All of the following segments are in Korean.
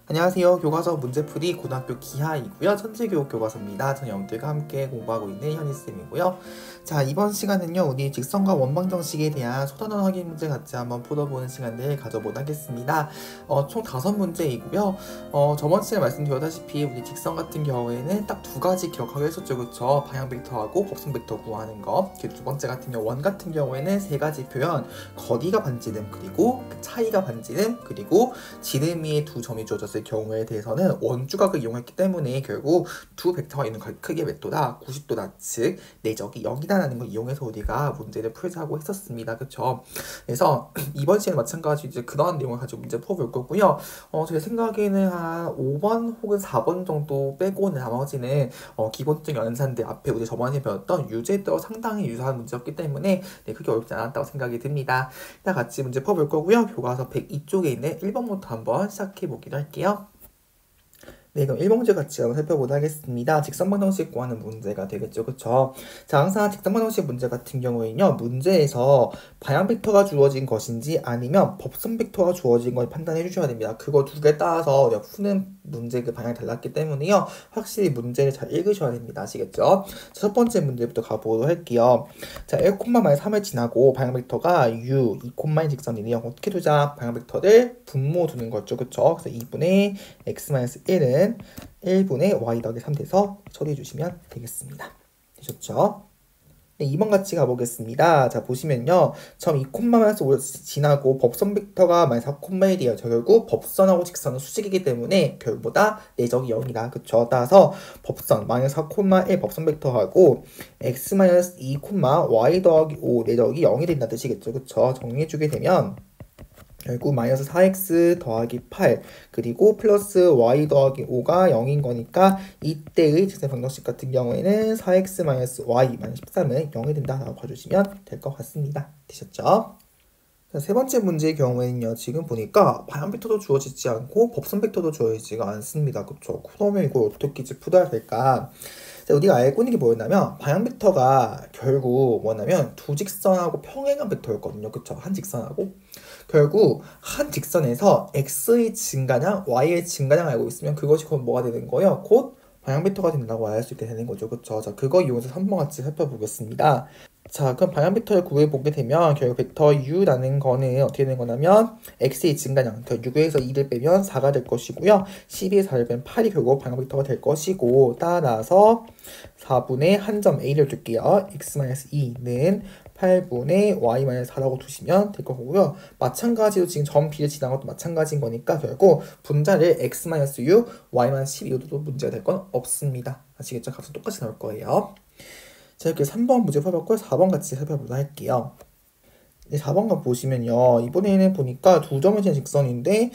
안녕하세요. 교과서 문제풀이 고등학교 기하이고요. 천재교육 교과서입니다. 저는 여러분들과 함께 공부하고 있는 현희쌤이고요. 자, 이번 시간은요. 우리 직선과 원방정식에 대한 소단원 확인 문제 같이 한번 풀어보는 시간을 가져보도록 하겠습니다. 총 5문제이고요. 저번 시간에 말씀드렸다시피 우리 직선 같은 경우에는 딱 두 가지 기억하기로 했었죠. 그쵸? 방향 벡터하고 법선 벡터 구하는 거. 두 번째 같은 경우 원 같은 경우에는 세 가지 표현. 거리가 반지름, 그리고 그 차이가 반지름, 그리고 지름위에 두 점이 주어졌을 경우에 대해서는 원주각을 이용했기 때문에 결국 두 벡터가 있는 크기의 웹도다 90도다, 즉 내적이 0이다라는 걸 이용해서 우리가 문제를 풀자고 했었습니다. 그쵸? 그래서 이번 시간에 마찬가지로 이제 그러한 내용을 가지고 문제 풀어볼 거고요. 제 생각에는 한 5번 혹은 4번 정도 빼고는 나머지는 기본적인 연산들 앞에 우리 저번에 배웠던 유제도 상당히 유사한 문제였기 때문에 크게 어렵지 않았다고 생각이 듭니다. 일단 같이 문제 풀어볼 거고요. 교과서 102쪽에 있는 1번부터 한번 시작해 보기로 할게요. 네, 그럼 1번문제 같이 한번 살펴보도록 하겠습니다. 직선방정식 구하는 문제가 되겠죠. 그쵸? 자, 항상 직선방정식 문제 같은 경우에는요, 문제에서 방향 벡터가 주어진 것인지 아니면 법선 벡터가 주어진 걸 판단해 주셔야 됩니다. 그거 두 개 따라서 우리가 푸는 문제 그 방향이 달랐기 때문에요, 확실히 문제를 잘 읽으셔야 됩니다. 아시겠죠? 자, 첫 번째 문제부터 가보도록 할게요. 자, 1,-3을 지나고 방향 벡터가 u, 2,1 직선이네요. 어떻게 두자? 방향 벡터를 분모 두는 거죠. 그쵸? 그래서 2분의 x-1은 1분의 y 더하기 3 돼서 처리해 주시면 되겠습니다. 되셨죠? 네, 2번 같이 가보겠습니다. 자, 보시면요. 점 2,-5를 지나고 법선 벡터가 -4,1이에요. 결국 법선하고 직선은 수직이기 때문에 결보다 내적이 0이다. 그쵸? 따라서 법선 -4,1 법선 벡터하고 x-2, y 더하기 5 내적이 0이 된다는 뜻이겠죠. 그쵸? 정리해주게 되면 결국 -4x 더하기 8 그리고 플러스 y 더하기 5가 0인 거니까 이때의 직선 방정식 같은 경우에는 4x-y -13은 0이 된다라고 봐주시면 될 것 같습니다. 되셨죠? 자, 세 번째 문제의 경우에는요, 지금 보니까 방향 벡터도 주어지지 않고 법선 벡터도 주어지지가 않습니다. 그쵸? 그러면 이걸 어떻게 이제 풀어야 될까? 자, 우리가 알고 있는 게 뭐였냐면 방향 벡터가 결국 뭐냐면 두 직선하고 평행한 벡터였거든요. 그쵸? 한 직선하고 결국 한 직선에서 x의 증가량, y의 증가량 알고 있으면 그것이 곧 뭐가 되는 거예요? 곧 방향 벡터가 된다고 알 수 있게 되는 거죠. 그쵸? 자, 그거 이용해서 3번 같이 살펴보겠습니다. 자, 그럼 방향 벡터를 구해보게 되면 결국 벡터 u라는 거는 어떻게 되는 거냐면 x의 증가량, 6에서 2를 빼면 4가 될 것이고요. 12에서 4를 빼면 8이 결국 방향 벡터가 될 것이고, 따라서 4분의 한 점 a를 줄게요. x-2는 8분의 y-4라고 두시면 될 거고요. 마찬가지로 지금 점 b를 지나간 것도 마찬가지인 거니까 결국 분자를 x-u, y-12도 문제가 될 건 없습니다. 아시겠죠? 값은 똑같이 나올 거예요. 자, 이렇게 3번 문제 살펴봤고요. 4번 같이 살펴보도록 할게요. 4번만 보시면요. 이번에는 보니까 두 점을 지는 직선인데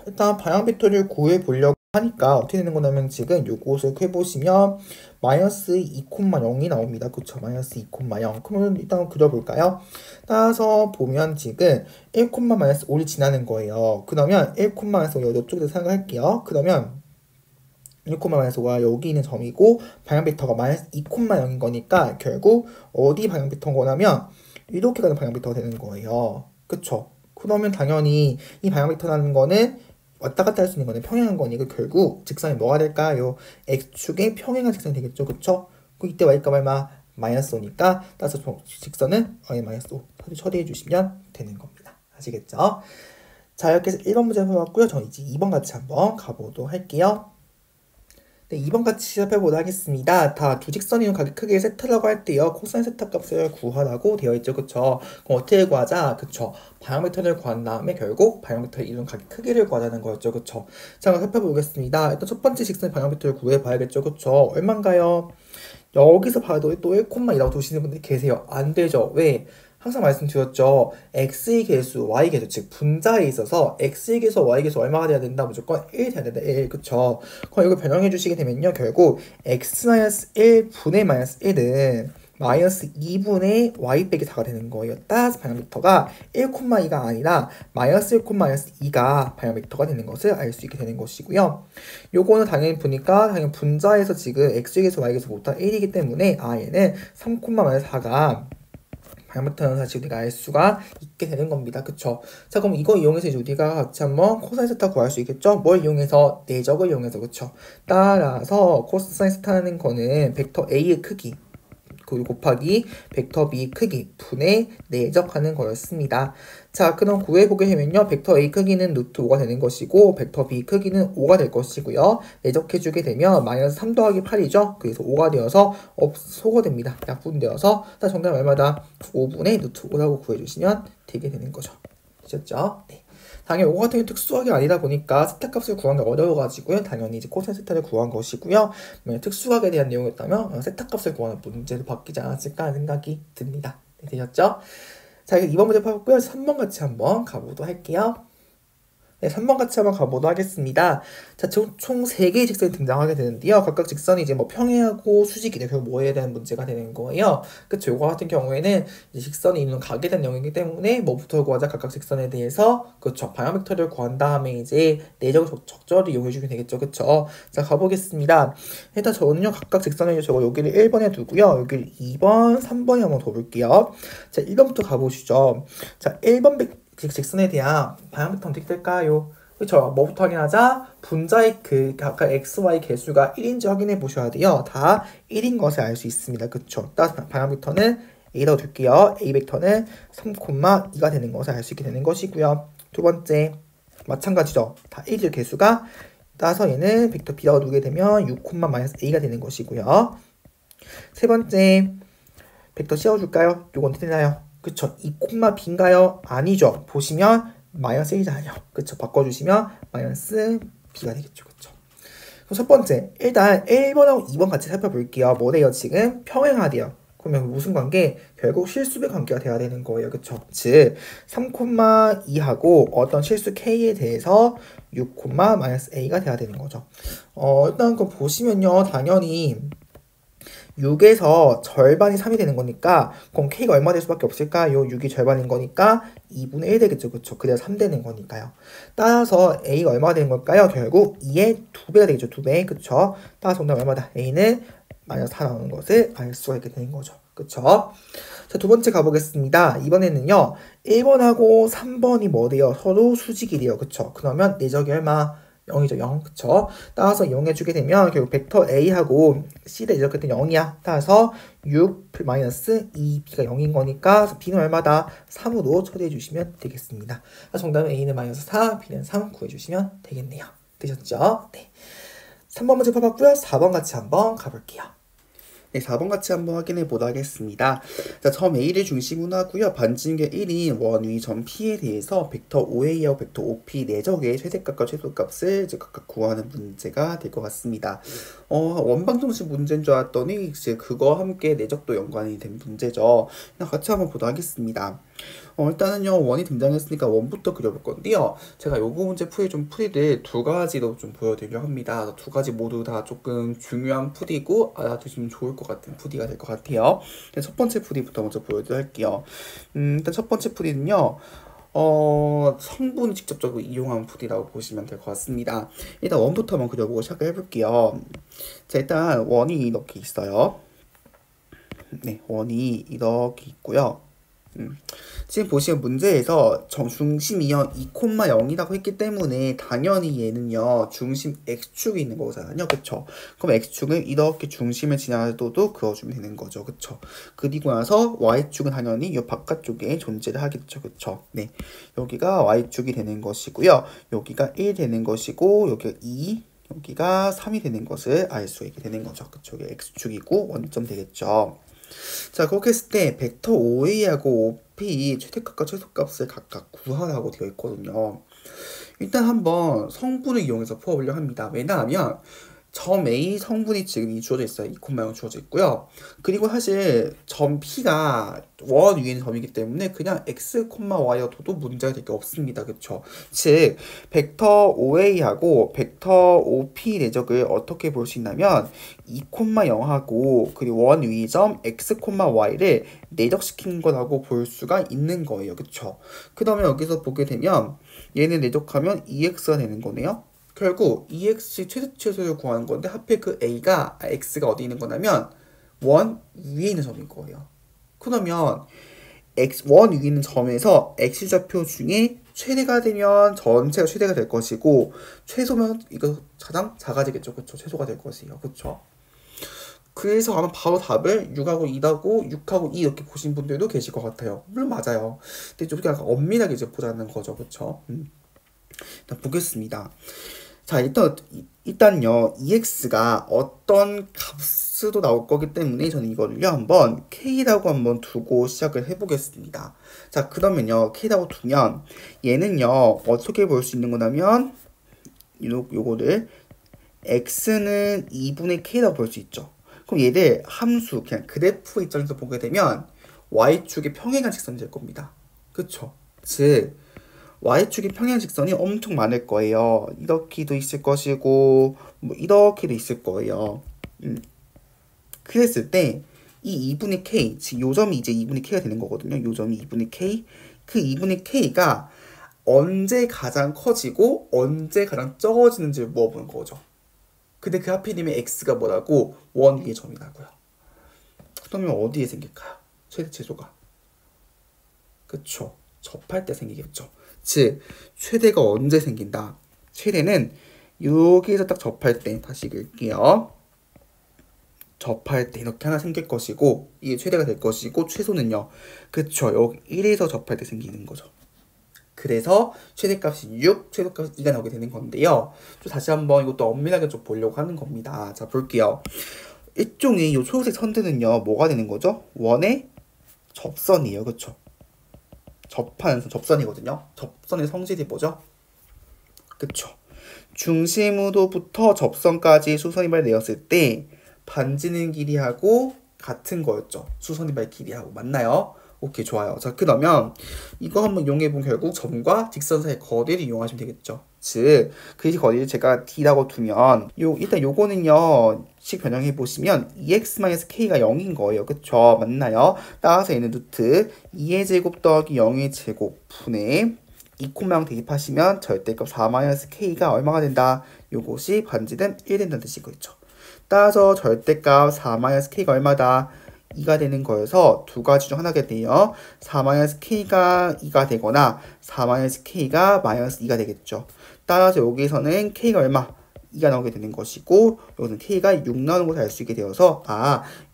일단 방향 벡터를 구해보려고 하니까 어떻게 되는 거냐면 지금 요것을 해보시면 -2,0이 나옵니다. 그쵸? -2,0. 그러면 일단 그려볼까요? 따라서 보면 지금 1,-5를 지나는 거예요. 그러면 1,-5 이쪽에서 생각할게요. 그러면 1,-5가 여기 있는 점이고 방향 벡터가 -2,0인 거니까 결국 어디 방향 벡터인 거냐면 이렇게 가는 방향 벡터가 되는 거예요. 그쵸? 그러면 당연히 이 방향 벡터라는 거는 왔다 갔다 할 수 있는 거는 평행한 거니까 결국 직선이 뭐가 될까요? x축의 평행한 직선이 되겠죠. 그쵸? 그 이때 y값 얼마? -5니까 따라서 직선은 y-5 처리해 주시면 되는 겁니다. 아시겠죠? 자, 이렇게 해서 1번 문제 해봤고요. 저 이제 2번 같이 한번 가보도록 할게요. 네, 2번 같이 살펴보도록 하겠습니다. 다 두 직선이면 각의 크기의 세타라고 할 때요, 코사인 세타 값을 구하라고 되어 있죠. 그쵸? 그럼 어떻게 구하자? 그쵸? 방향 벡터를 구한 다음에 결국 방향 벡터의 이동 각의 크기를 구하자는 거였죠. 그쵸? 자, 그럼 살펴보겠습니다. 일단 첫 번째 직선의 방향 벡터를 구해봐야겠죠. 그쵸? 얼만가요? 여기서 봐도 또 1,2라고 두시는 분들이 계세요. 안 되죠. 왜? 항상 말씀드렸죠. x의 개수, y의 개수, 즉 분자에 있어서 x의 개수, y의 개수 얼마가 돼야 된다? 무조건 1 돼야 된다. 1. 그쵸? 그럼 이거 변형해 주시게 되면요. 결국 x-1분의 -1은 -2분의 y 빼기 4가 되는 거예요. 따라서 방향 벡터가 1,2가 아니라 -1,-2가 방향 벡터가 되는 것을 알 수 있게 되는 것이고요. 요거는 당연히 보니까 당연히 분자에서 지금 x의 개수, y의 개수 모두 1이기 때문에 얘는 3,-4가 방향부터는 사실 우리가 알 수가 있게 되는 겁니다. 그쵸? 자, 그럼 이거 이용해서 이제 우리가 같이 한번 코사인 세타 구할 수 있겠죠? 뭘 이용해서? 내적을 이용해서, 그쵸? 따라서 코사인 세타는 거는 벡터 A의 크기 곱하기 벡터 B 크기 분의 내적하는 거였습니다. 자, 그럼 구해보게 되면요. 벡터 A 크기는 루트 5가 되는 것이고 벡터 B 크기는 5가 될 것이고요. 내적해주게 되면 마이너스 3 더하기 8이죠. 그래서 5가 되어서 소거 됩니다. 약분되어서 정답 얼마다? 5분의 루트 5라고 구해주시면 되게 되는 거죠. 되셨죠? 네. 당연히 이거 같은 경우 특수하게 아니다 보니까 세타 값을 구한 게 어려워가지고요. 당연히 이제 코사인 세타를 구한 것이고요. 특수하게 대한 내용이었다면 세타 값을 구하는 문제도 바뀌지 않았을까 하는 생각이 듭니다. 네, 되셨죠? 자, 2번 문제 파봤고요. 3번 같이 한번 가보도록 할게요. 네, 3번 같이 한번 가보도록 하겠습니다. 자, 총 3개의 직선이 등장하게 되는데요. 각각 직선이 이제 뭐 평행하고 수직이네. 결국 뭐에 대한 문제가 되는 거예요. 그쵸? 요거 같은 경우에는 이제 직선이 있는 각에 대한 영역이기 때문에 뭐부터 구하자? 각각 직선에 대해서, 그쵸? 방향 벡터를 구한 다음에 이제 내적을 적절히 이용해주면 되겠죠. 그쵸? 자, 가보겠습니다. 일단 저는요, 각각 직선을 저거 여기를 1번에 두고요. 여기를 2번, 3번에 한번 둬볼게요. 자, 1번부터 가보시죠. 자, 1번 직선에 대한 방향 벡터 어떻게 될까요? 그쵸? 뭐부터 확인하자? 분자의 각각 xy 개수가 1인지 확인해 보셔야 돼요. 다 1인 것을 알 수 있습니다. 그쵸? 따라서 방향 벡터는 A라고 둘게요. A 벡터는 3,2가 되는 것을 알 수 있게 되는 것이고요. 두 번째, 마찬가지죠. 다 1일 개수가 따라서 얘는 벡터 B라고 두게 되면 6,-A가 되는 것이고요. 세 번째, 벡터 C 줄까요? 요건 어떻게 되나요? 그쵸? 2,B인가요? 아니죠. 보시면 마이너스 1이잖아요. 그쵸? 바꿔주시면 마이너스 B가 되겠죠. 그쵸? 그럼 첫 번째, 일단 1번하고 2번 같이 살펴볼게요. 뭐래요? 지금 평행하대요. 그러면 무슨 관계? 결국 실수배 관계가 돼야 되는 거예요. 그쵸? 즉 3,2하고 어떤 실수 K에 대해서 6,-A가 돼야 되는 거죠. 일단 그거 보시면요. 당연히 6에서 절반이 3이 되는 거니까 그럼 K가 얼마 될 수밖에 없을까요? 6이 절반인 거니까 2분의 1 되겠죠. 그쵸? 그래야 3 되는 거니까요. 따라서 A가 얼마 되는 걸까요? 결국 2의 2배가 되겠죠. 2배. 그쵸? 따라서 정답 얼마다? A는 마이너스 4 나오는 것을 알 수가 있게 되는 거죠. 그쵸? 자, 두 번째 가보겠습니다. 이번에는요. 1번하고 3번이 뭐래요? 서로 수직이래요. 그쵸? 그러면 내적이 얼마? 0이죠. 0. 그쵸? 따라서 이용해주게 되면 결국 벡터 A하고 C를 이렇게 되면 0이야. 따라서 6-2B가 0인 거니까 B는 얼마다? 3으로 처리해주시면 되겠습니다. 정답은 A는 마이너스 4, B는 3 구해주시면 되겠네요. 되셨죠? 네. 3번 문제 봐봤고요. 4번 같이 한번 가볼게요. 네, 4번 같이 한번 확인해 보도록 하겠습니다. 자, 점 A를 중심으로 하고요. 반지름계 1인 원 위 점 P에 대해서 벡터 OA하고 벡터 OP 내적의 최대값과 최소값을 이제 각각 구하는 문제가 될 것 같습니다. 원방정식 문제인 줄 알았더니 이제 그거 함께 내적도 연관이 된 문제죠. 그냥 같이 한번 보도록 하겠습니다. 일단은요, 원이 등장했으니까 원부터 그려볼 건데요. 제가 요거 문제 풀이를 두 가지로 좀 보여드리려고 합니다. 두 가지 모두 다 조금 중요한 풀이고 알아두시면 좋을 것 같은 풀이가 될 것 같아요. 첫 번째 풀이부터 먼저 보여드리도록 할게요. 일단 첫 번째 풀이는요. 성분을 직접적으로 이용한 풀이라고 보시면 될 것 같습니다. 일단 원부터 한번 그려보고 시작을 해볼게요. 자, 일단 원이 이렇게 있어요. 네, 원이 이렇게 있고요. 지금 보시면 문제에서 중심 이형 2,0이라고 했기 때문에 당연히 얘는요 중심 x축이 있는 거잖아요. 그쵸? 그럼 x축은 이렇게 중심을 지나도도 그어주면 되는 거죠. 그쵸? 그리고 나서 y축은 당연히 이 바깥쪽에 존재를 하겠죠. 그쵸? 네, 여기가 y축이 되는 것이고요. 여기가 1 되는 것이고 여기가 2, 여기가 3이 되는 것을 알 수 있게 되는 거죠. 그쵸? 이게 x축이고 원점 되겠죠. 자, 그렇게 했을 때 벡터 OA하고 OP 최대값과 최소값을 각각 구하라고 되어 있거든요. 일단 한번 성분을 이용해서 풀어보려고 합니다. 왜냐하면 점 A 성분이 지금 주어져 있어요. 2,0 주어져 있고요. 그리고 사실 점 P가 원 위에 있는 점이기 때문에 그냥 x, y여도 문제가 될 게 없습니다. 그쵸? 즉 벡터 OA하고 벡터 OP 내적을 어떻게 볼 수 있냐면 2,0하고 그리고 원 위 점 x, y를 내적시킨 거라고 볼 수가 있는 거예요. 그쵸? 그 다음에 여기서 보게 되면 얘는 내적하면 2x가 되는 거네요. 결국 EX 최소를 구하는 건데 하필 그 X가 어디 있는 거냐면 원 위에 있는 점인 거예요. 그러면 원 위에 있는 점에서 x좌표 중에 최대가 되면 전체가 최대가 될 것이고 최소면 이거 가장 작아지겠죠. 그쵸? 최소가 될 것이에요. 그쵸? 그래서 아마 바로 답을 6하고 2하고 6하고 2 이렇게 보신 분들도 계실 것 같아요. 물론 맞아요. 근데 좀 약간 엄밀하게 이제 보자는 거죠. 그쵸? 일단 보겠습니다. 자, 일단요, EX가 어떤 값으로 나올 거기 때문에 저는 이거를요, 한번 K라고 한번 두고 시작을 해보겠습니다. 자, 그러면요, K라고 두면, 얘는요, 어떻게 볼 수 있는 거냐면, 요거를, X는 2분의 K라고 볼 수 있죠. 그럼 얘를 함수, 그냥 그래프 입장에서 보게 되면, Y축의 평행한 직선이 될 겁니다. 그쵸? 즉, Y축의 평행 직선이 엄청 많을 거예요. 이렇게도 있을 것이고, 뭐 이렇게도 있을 거예요. 그랬을 때, 이 2분의 K, 즉 요점이 이제 2분의 K가 되는 거거든요. 요점이 2분의 K. 그 2분의 K가 언제 가장 커지고, 언제 가장 적어지는지를 물어보는 거죠. 근데 그 하필이면 X가 뭐라고? 원 위의 점이라고요. 그러면 어디에 생길까요? 최대 최소가. 그쵸. 접할 때 생기겠죠. 즉 최대가 언제 생긴다. 최대는 여기서 딱 접할 때, 다시 읽을게요. 접할 때 이렇게 하나 생길 것이고, 이게 최대가 될 것이고, 최소는요. 그쵸. 여기 1에서 접할 때 생기는 거죠. 그래서 최대값이 6, 최소값이 2가 나오게 되는 건데요. 또 다시 한번 이것도 엄밀하게 좀 보려고 하는 겁니다. 자, 볼게요. 일종의 이 초록색 선들은요, 뭐가 되는 거죠? 원의 접선이에요. 그쵸? 접하는 접선이거든요. 접선의 성질이 뭐죠? 그쵸? 중심으로부터 접선까지 수선이발 내었을 때 반지는 길이하고 같은 거였죠. 수선이발 길이하고 맞나요? 오케이, 좋아요. 자, 그러면 이거 한번 이용해보면 결국 점과 직선 사이의 거리를 이용하시면 되겠죠. 즉, 그 거리를 제가 D라고 두면 일단 요거는요, 식 변형해보시면 2x-k가 0인 거예요. 그쵸? 맞나요? 따라서 얘는 루트 2의 제곱 더하기 0의 제곱 분의 2콤마형 대입하시면 절대값 4-k가 얼마가 된다? 요것이 반지름 1 된다는 뜻이겠죠. 따라서 절대값 4-k가 얼마다? 2가 되는 거여서 두 가지 중 하나가 돼요. 4-k가 2가 되거나 4-k가 -2가 되겠죠. 따라서 여기서는 k가 얼마? 2가 나오게 되는 것이고, 여기는 k가 6 나오는 것을 알 수 있게 되어서,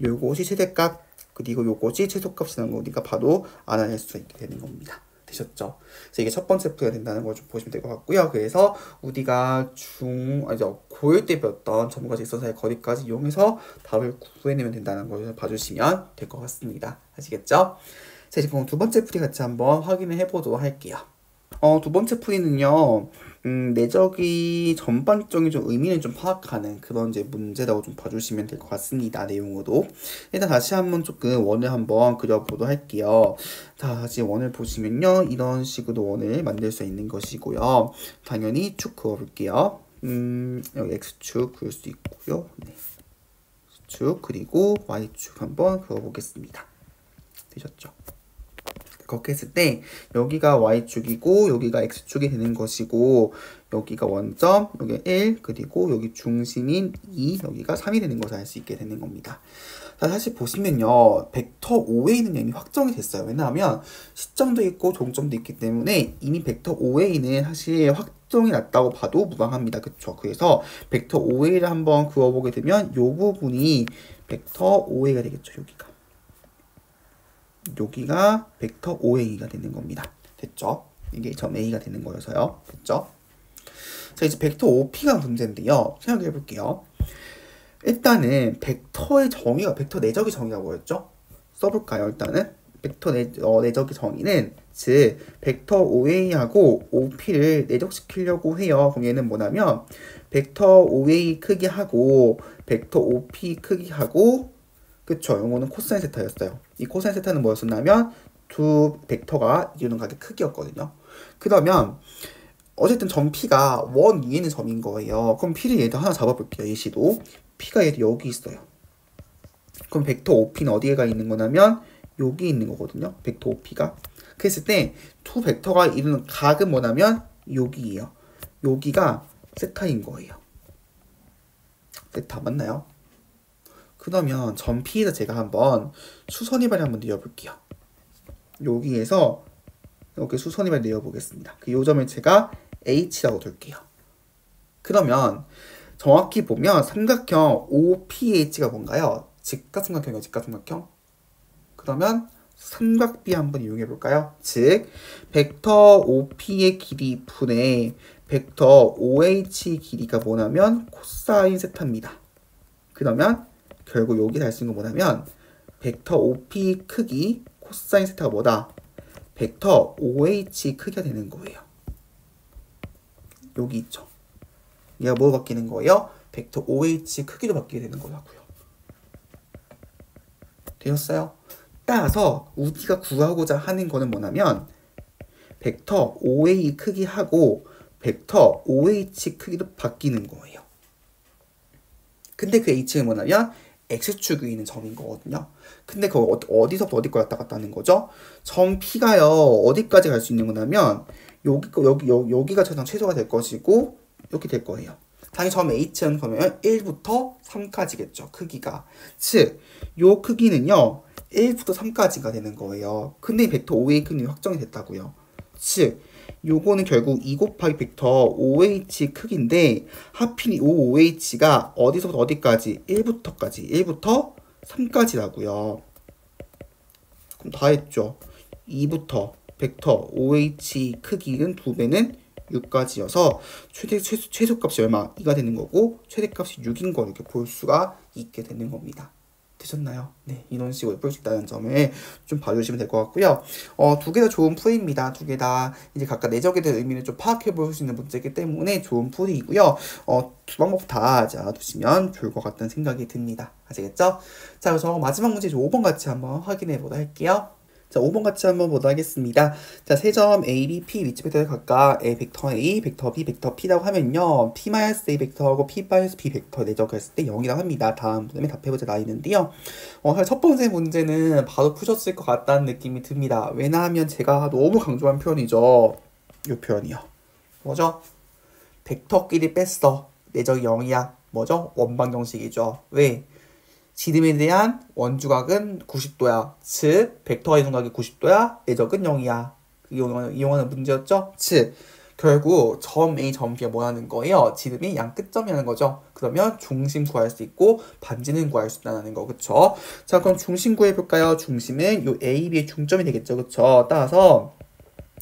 요것이 최대값, 그리고 요것이 최소값이라는 거 우리가 바로 알아낼 수 있게 되는 겁니다. 되셨죠? 그래서 이게 첫 번째 풀이가 된다는 걸 좀 보시면 될 것 같고요. 그래서 우리가 고1 때 배웠던 점과 직선 사이의 거리까지 이용해서 답을 구해내면 된다는 걸 봐주시면 될 것 같습니다. 아시겠죠? 자, 이제 그럼 두 번째 풀이 같이 한번 확인을 해보도록 할게요. 두 번째 풀이는요, 내적이 전반적인 좀 의미를 좀 파악하는 그런 이제 문제라고 좀 봐주시면 될 것 같습니다. 내용으로. 일단 다시 한번 조금 원을 한번 그려보도록 할게요. 자, 다시 원을 보시면요, 이런 식으로 원을 만들 수 있는 것이고요. 당연히 축 그어볼게요. 여기 X축 그을 수 있고요. 네. X축 그리고 Y축 한번 그어보겠습니다. 되셨죠? 그렇게 했을 때 여기가 Y축이고 여기가 X축이 되는 것이고 여기가 원점, 여기 1, 그리고 여기 중심인 2, 여기가 3이 되는 것을 알 수 있게 되는 겁니다. 자, 사실 보시면요, 벡터 5A는 이미 확정이 됐어요. 왜냐하면 시점도 있고 종점도 있기 때문에 이미 벡터 5A는 사실 확정이 났다고 봐도 무방합니다. 그쵸? 그래서 벡터 5A를 한번 그어보게 되면 이 부분이 벡터 5A가 되겠죠. 여기가 벡터 5A가 되는 겁니다. 됐죠? 이게 점 A가 되는 거여서요. 됐죠? 자, 이제 벡터 5P가 문제인데요. 생각해 볼게요. 일단은 벡터의 정의가, 벡터 내적의 정의가 뭐였죠? 써볼까요? 일단은 벡터 내적의 정의는 즉 벡터 5A하고 5P를 내적시키려고 해요. 그럼 얘는 뭐냐면 벡터 5A 크기하고 벡터 5P 크기하고, 그쵸? 요거는 코사인 세타였어요. 이 코사인 세타는 뭐였었냐면 두 벡터가 이루는 각의 크기였거든요. 그러면 어쨌든 점 P가 원 위에 있는 점인 거예요. 그럼 P를 얘도 하나 잡아볼게요. 예시도 P가 얘도 여기 있어요. 그럼 벡터 5P는 어디에 가 있는 거냐면 여기 있는 거거든요. 벡터 5P가. 그랬을 때 두 벡터가 이루는 각은 뭐냐면 여기예요. 여기가 세타인 거예요. 세타 맞나요? 그러면 점 P에서 제가 한번 수선이발을 한번 그려볼게요. 여기에서 이렇게 수선임을 내어보겠습니다. 그 요점을 제가 H라고 둘게요. 그러면 정확히 보면 삼각형 OPH가 뭔가요? 직각삼각형이요, 직각삼각형. 그러면 삼각비 한번 이용해 볼까요? 즉 벡터 OP의 길이 분의 벡터 OH 길이가 뭐냐면 코사인 세타입니다. 그러면 결국 여기서 알 수 있는 건 뭐냐면 벡터 OP 크기 코사인 세타가 뭐다? 벡터 OH 크기가 되는 거예요. 여기 있죠. 얘가 뭐 바뀌는 거예요? 벡터 OH 크기도 바뀌게 되는 거라고요. 되었어요? 따라서 우리가 구하고자 하는 거는 뭐냐면 벡터 OA 크기하고 벡터 OH 크기도 바뀌는 거예요. 근데 그 H는 뭐냐면 X축에 있는 점인 거거든요. 근데 그거 어디서부터 어디까지 왔다 갔다 하는 거죠? 점 P가요. 어디까지 갈 수 있는 거냐면 여기가 최소가 될 것이고 이렇게 될 거예요. 당연히 점 H는 그러면 1부터 3까지겠죠. 크기가. 즉, 요 크기는요. 1부터 3까지가 되는 거예요. 근데 벡터 OA 크기는 확정이 됐다고요. 즉, 요거는 결국 2 곱하기 벡터 OH 크기인데 하필 OH가 어디서부터 어디까지? 1부터 3까지라고요. 그럼 다 했죠. 2부터 벡터 OH 크기는 2배는 6까지여서 최소값이 얼마? 2가 되는 거고 최대값이 6인 걸 이렇게 볼 수가 있게 되는 겁니다. 되셨나요? 네, 이런 식으로 풀 수 있다는 점을 좀 봐주시면 될 것 같고요. 두 개 다 좋은 풀이입니다. 두 개 다 이제 각각 내적에 대한 의미를 좀 파악해 볼 수 있는 문제이기 때문에 좋은 풀이이고요. 두 방법 다 두시면 좋을 것 같다는 생각이 듭니다. 아시겠죠? 자, 그래서 마지막 문제 5번 같이 한번 확인해 보도록 할게요. 자, 5번 같이 한번 보도록 하겠습니다. 자, 세 점 A, B, P 위치 벡터를 각각 벡터 A, 벡터 B, 벡터 P라고 하면요. P-A 벡터하고 P-B 벡터 내적했을 때 0이라고 합니다. 다음 문제 답해보자 나있는데요. 첫 번째 문제는 바로 푸셨을 것 같다는 느낌이 듭니다. 왜냐하면 제가 너무 강조한 표현이죠. 이 표현이요. 뭐죠? 벡터끼리 뺐어. 내적이 0이야. 뭐죠? 원방정식이죠. 왜? 지름에 대한 원주각은 90도야. 즉, 벡터의 이동각이 90도야. 내적은 0이야. 이용하는 문제였죠? 즉, 결국 점 A, 점 B가 뭐라는 거예요? 지름이 양 끝점이라는 거죠. 그러면 중심 구할 수 있고 반지는 구할 수 있다는 거, 그쵸? 자, 그럼 중심 구해볼까요? 중심은 요 A, B의 중점이 되겠죠, 그쵸? 따라서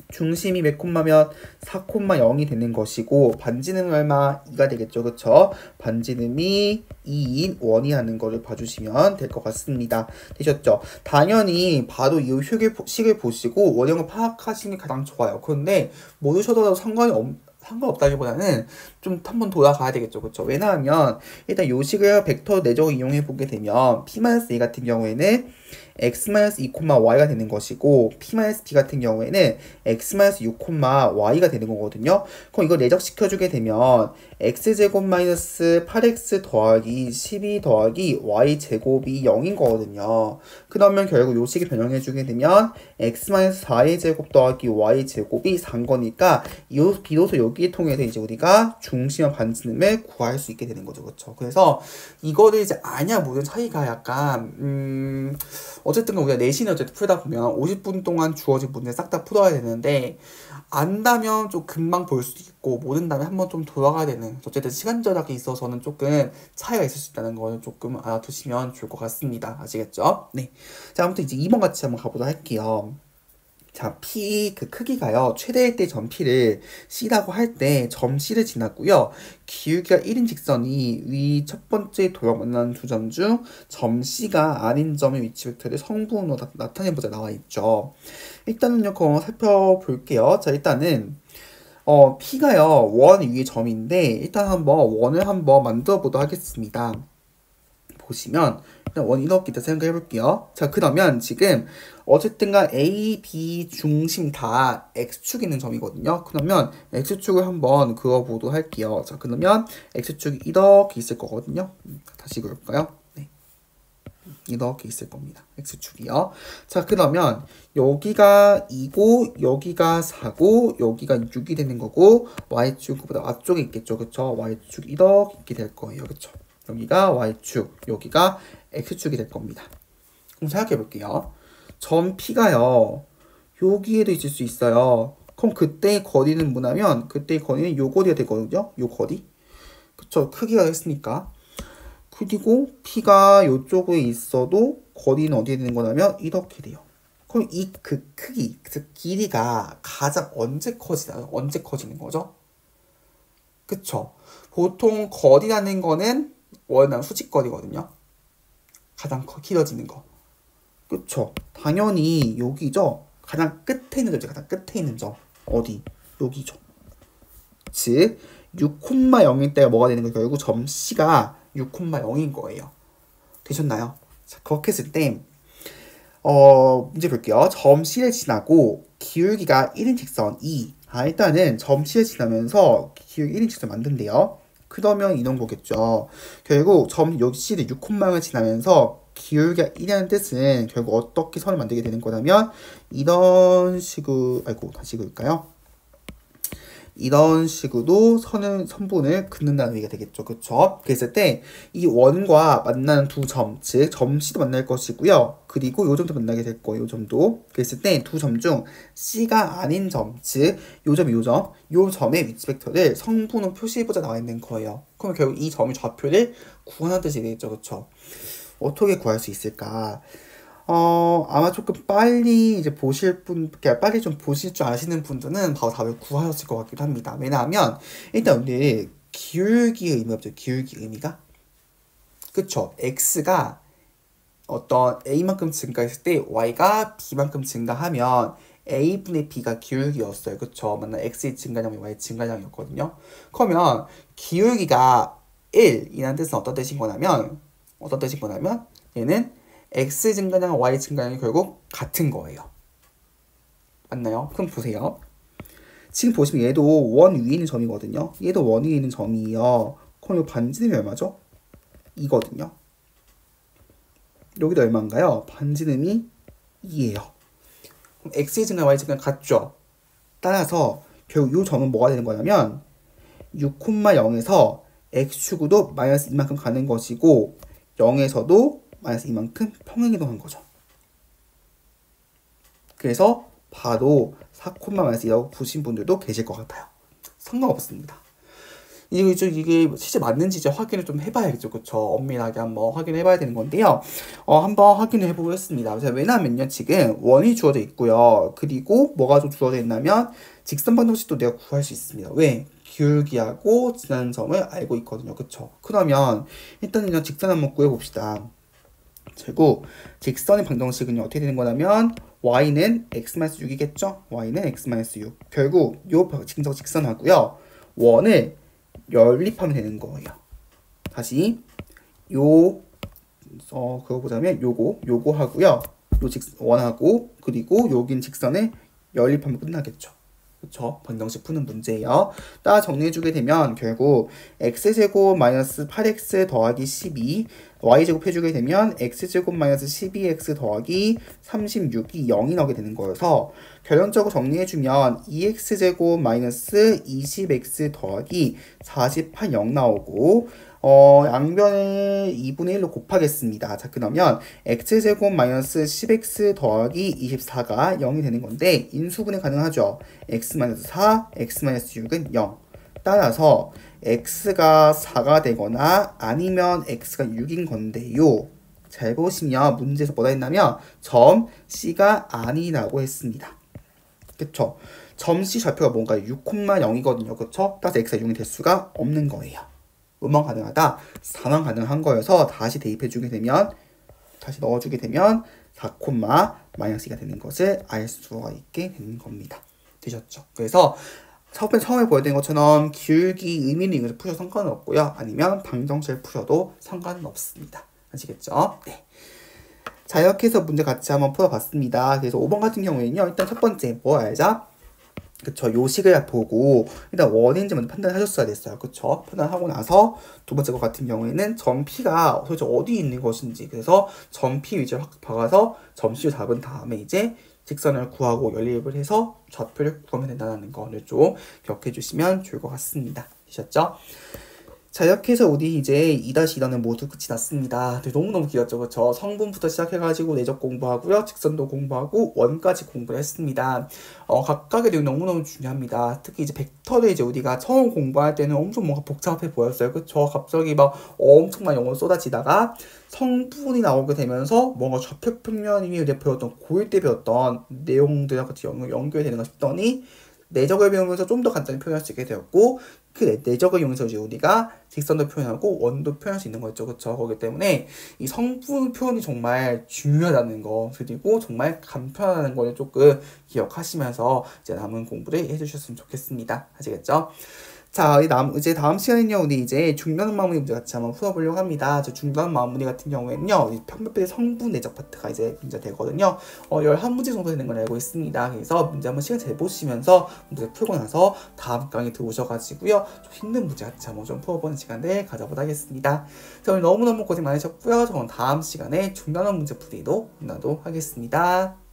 중심이 몇 콤마면 4,0이 되는 것이고 반지름은 얼마? 2가 되겠죠. 그쵸? 반지름이 2인 원이라는 거를 봐주시면 될 것 같습니다. 되셨죠? 당연히 바로 이 식을 보시고 원형을 파악하시는 게 가장 좋아요. 그런데 모르셔도 상관없다기보다는 좀 한번 돌아가야 되겠죠. 그쵸? 왜냐하면 일단 요 식을 벡터 내적으로 이용해 보게 되면 P-A 같은 경우에는 x-2,y가 되는 것이고 P-B 같은 경우에는 x-6,y가 되는 거거든요. 그럼 이거 내적시켜주게 되면 x제곱 마이너스 8x 더하기 12 더하기 y제곱이 0인 거거든요. 그러면 결국 요 식을 변형해주게 되면 x-4의 제곱 더하기 y제곱이 4인 거니까 비로소 여기에 통해서 이제 우리가 중심과 반지름을 구할 수 있게 되는 거죠. 그렇죠? 그래서 이거를 이제 아냐 모르는 차이가 약간 어쨌든 우리가 내신을 어쨌든 풀다 보면 50분 동안 주어진 문제 싹 다 풀어야 되는데 안다면 좀 금방 볼 수도 있고 모른다면 한번 좀 돌아가야 되는 어쨌든 시간 절약에 있어서는 조금 차이가 있을 수 있다는 걸 조금 알아두시면 좋을 것 같습니다. 아시겠죠? 네. 자, 아무튼 이제 2번 같이 한번 가보도록 할게요. 자, P 그 크기가요. 최대일 때 점 P를 C라고 할 때 점 C를 지났고요. 기울기가 1인 직선이 위 첫 번째 도형 만나는 두 점 중 점 C가 아닌 점의 위치 벡터를 성분으로 나타내보자 나와 있죠. 일단은요, 그거 살펴볼게요. 자, 일단은 P가요. 원 위의 점인데 일단 한번 원을 한번 만들어 보도록 하겠습니다. 보시면 일단 원 이렇게 생각해 볼게요. 자, 그러면 지금 어쨌든가 A, B 중심 다 X축 있는 점이거든요. 그러면 X축을 한번 그어보도록 할게요. 자, 그러면 X축이 이렇게 있을 거거든요. 다시 그을까요? 네. 이렇게 있을 겁니다. X축이요. 자, 그러면 여기가 2고 여기가 4고 여기가 6이 되는 거고 Y축보다 앞쪽에 있겠죠. 그쵸? Y축이 이렇게 있게 될 거예요. 그쵸? 여기가 Y축, 여기가 X축이 될 겁니다. 그럼 생각해 볼게요. 점 P가요. 여기에도 있을 수 있어요. 그럼 그때 거리는 뭐냐면 그때 거리는 요 거리가 되거든요. 요 거리. 그쵸? 크기가 됐으니까. 그리고 P가 요쪽에 있어도 거리는 어디에 되는 거냐면 이렇게 돼요. 그럼 이 그 크기, 그 길이가 가장 언제 커지나요? 언제 커지는 거죠? 그쵸? 보통 거리라는 거는 원하는 수직거리거든요. 가장 길어지는 거. 그쵸? 당연히 여기죠? 가장 끝에 있는 점이죠. 가장 끝에 있는 점. 어디? 여기죠. 즉 6,0일 때가 뭐가 되는 거예요? 결국 점 C가 6,0인 거예요. 되셨나요? 자, 그렇게 했을 때 문제 볼게요. 점 C를 지나고 기울기가 1인 직선 2. 일단은 점 C를 지나면서 기울기 1인 직선 만든대요. 그러면 이런 거겠죠. 결국 점 여기 C를 6,0을 지나면서 기울기가 1이라는 뜻은 결국 어떻게 선을 만들게 되는 거냐면 이런 식으로 다시 그을까요? 이런 식으로 선분을 긋는다는 얘기가 되겠죠. 그쵸? 그랬을 때, 이 원과 만나는 두 점, 즉, 점 C도 만날 것이고요. 그리고 요 점도 만나게 될 거예요. 요 점도. 그랬을 때, 두 점 중 C가 아닌 점, 즉, 요 점, 요 점의 위치 벡터를 성분으로 표시해보자 나와 있는 거예요. 그럼 결국 이 점의 좌표를 구하는 뜻이 되겠죠. 그쵸? 어떻게 구할 수 있을까? 아마 조금 빨리 이제 빨리 좀 보실 줄 아시는 분들은 바로 답을 구하셨을 것 같기도 합니다. 왜냐하면, 일단 우리 기울기의 의미가 없죠. 기울기 의미가. 그쵸. x가 어떤 a만큼 증가했을 때 y가 b만큼 증가하면 a분의 b가 기울기였어요. 그쵸. 만약 x의 증가량이 y의 증가량이었거든요. 그러면 기울기가 1이라는 뜻은 어떤 뜻인 거냐면, 얘는 x 증가량, y 증가량이 결국 같은 거예요. 맞나요? 그럼 보세요. 지금 보시면 얘도 원 위에 있는 점이거든요. 얘도 원 위에 있는 점이에요. 그럼 이 반지름이 얼마죠? 2거든요. 여기도 얼마인가요? 반지름이 2예요. 그럼 x의 증가량, y 증가량 같죠? 따라서 결국 이 점은 뭐가 되는 거냐면 6,0에서 x축으로 마이너스 2만큼 가는 것이고 0에서도 마이너스 이만큼 평행이동한 거죠. 그래서 바로 4,-2라고 보신 분들도 계실 것 같아요. 상관없습니다. 이게 실제 맞는지 이제 확인을 좀 해봐야겠죠. 그쵸? 엄밀하게 한번 확인을 해봐야 되는 건데요. 한번 확인을 해보겠습니다. 왜냐면요, 지금 원이 주어져 있고요. 그리고 뭐가 좀 주어져 있냐면, 직선 방정식도 내가 구할 수 있습니다. 왜? 기울기하고 지나는 점을 알고 있거든요. 그쵸? 그러면, 일단은 직선 한번 구해봅시다. 그리고 직선의 방정식은 어떻게 되는 거냐면 y는 x-6이겠죠? y는 x-6. 결국 요 직선하고요. 원을 연립하면 되는 거예요. 다시 그거 보자면 요거 하고요. 요 원하고 그리고 여긴 직선을 연립하면 끝나겠죠. 그쵸? 방정식 푸는 문제예요. 따라 정리해주게 되면 결국 x제곱 마이너스 8x 더하기 12 y제곱 해주게 되면 x제곱 마이너스 12x 더하기 36이 0이 나오게 되는 거여서 결론적으로 정리해주면 2x제곱 마이너스 20x 더하기 48 0 나오고 양변을 2분의 1로 곱하겠습니다. 자, 그러면 x제곱 마이너스 10x 더하기 24가 0이 되는 건데 인수분해 가능하죠. x-4, x-6은 0. 따라서 x가 4가 되거나 아니면 x가 6인 건데요. 잘 보시면 문제에서 뭐라 했냐면 점 C가 아니라고 했습니다. 그쵸? 점 C 좌표가 뭔가요? 6,0이거든요. 그쵸? 따라서 x가 6이 될 수가 없는 거예요. 뭐만 가능하다? 4만 가능한 거여서 다시 대입해주게 되면 다시 넣어주게 되면 4,-2가 되는 것을 알 수가 있게 되는 겁니다. 되셨죠? 그래서 처음에 보여드린 것처럼 기울기 의미는 이것을 푸셔도 상관은 없고요. 아니면 방정식을 푸셔도 상관은 없습니다. 아시겠죠? 네. 자, 이렇게 해서 문제 같이 한번 풀어봤습니다. 그래서 5번 같은 경우에는요. 일단 첫 번째 뭐 알자? 그쵸. 요식을 보고 일단 원인지 먼저 판단하셨어야 됐어요. 그쵸. 판단하고 나서 두 번째 것 같은 경우에는 점 P가 도대체 어디 있는 것인지 그래서 점 P 위치를 확 박아서 점 C를 잡은 다음에 이제 직선을 구하고 연립을 해서 좌표를 구하면 된다는 거를 좀 기억해 주시면 좋을 것 같습니다. 되셨죠? 자, 이렇게 해서 우리 이제 2-1은 모두 끝이 났습니다. 너무너무 길었죠, 그쵸? 성분부터 시작해가지고 내적 공부하고요, 직선도 공부하고, 원까지 공부를 했습니다. 각각의 내용 너무너무 중요합니다. 특히 이제 벡터를 이제 우리가 처음 공부할 때는 엄청 뭔가 복잡해 보였어요, 그쵸? 갑자기 막 엄청난 영어 쏟아지다가 성분이 나오게 되면서 뭔가 좌표평면이 우리가 배웠던 고1 때 배웠던 내용들과 같이 연결되는가 싶더니 내적을 배우면서 좀 더 간단히 표현할 수 있게 되었고, 그 내적을 이용해서 이제 우리가 직선도 표현하고 원도 표현할 수 있는 거였죠, 그쵸? 그렇기 때문에 이 성분 표현이 정말 중요하다는 거, 그리고 정말 간편하다는 걸 조금 기억하시면서 이제 남은 공부를 해주셨으면 좋겠습니다. 아시겠죠? 자, 이제 다음 시간은요, 우리 이제 중단원 마무리 문제 같이 한번 풀어보려고 합니다. 저 중단원 마무리 같은 경우에는요, 이 편법의 성분 내적 파트가 이제 문제 되거든요. 11문제 정도 되는 걸 알고 있습니다. 그래서 문제 한번 시간 잘 보시면서 문제 풀고 나서 다음 강의 들어오셔가지고요, 좀 힘든 문제 같이 한번 좀 풀어보는 시간을 가져보도록 하겠습니다. 자, 오늘 너무너무 고생 많으셨고요. 저는 다음 시간에 중단원 문제 풀이로 만나도록 하겠습니다.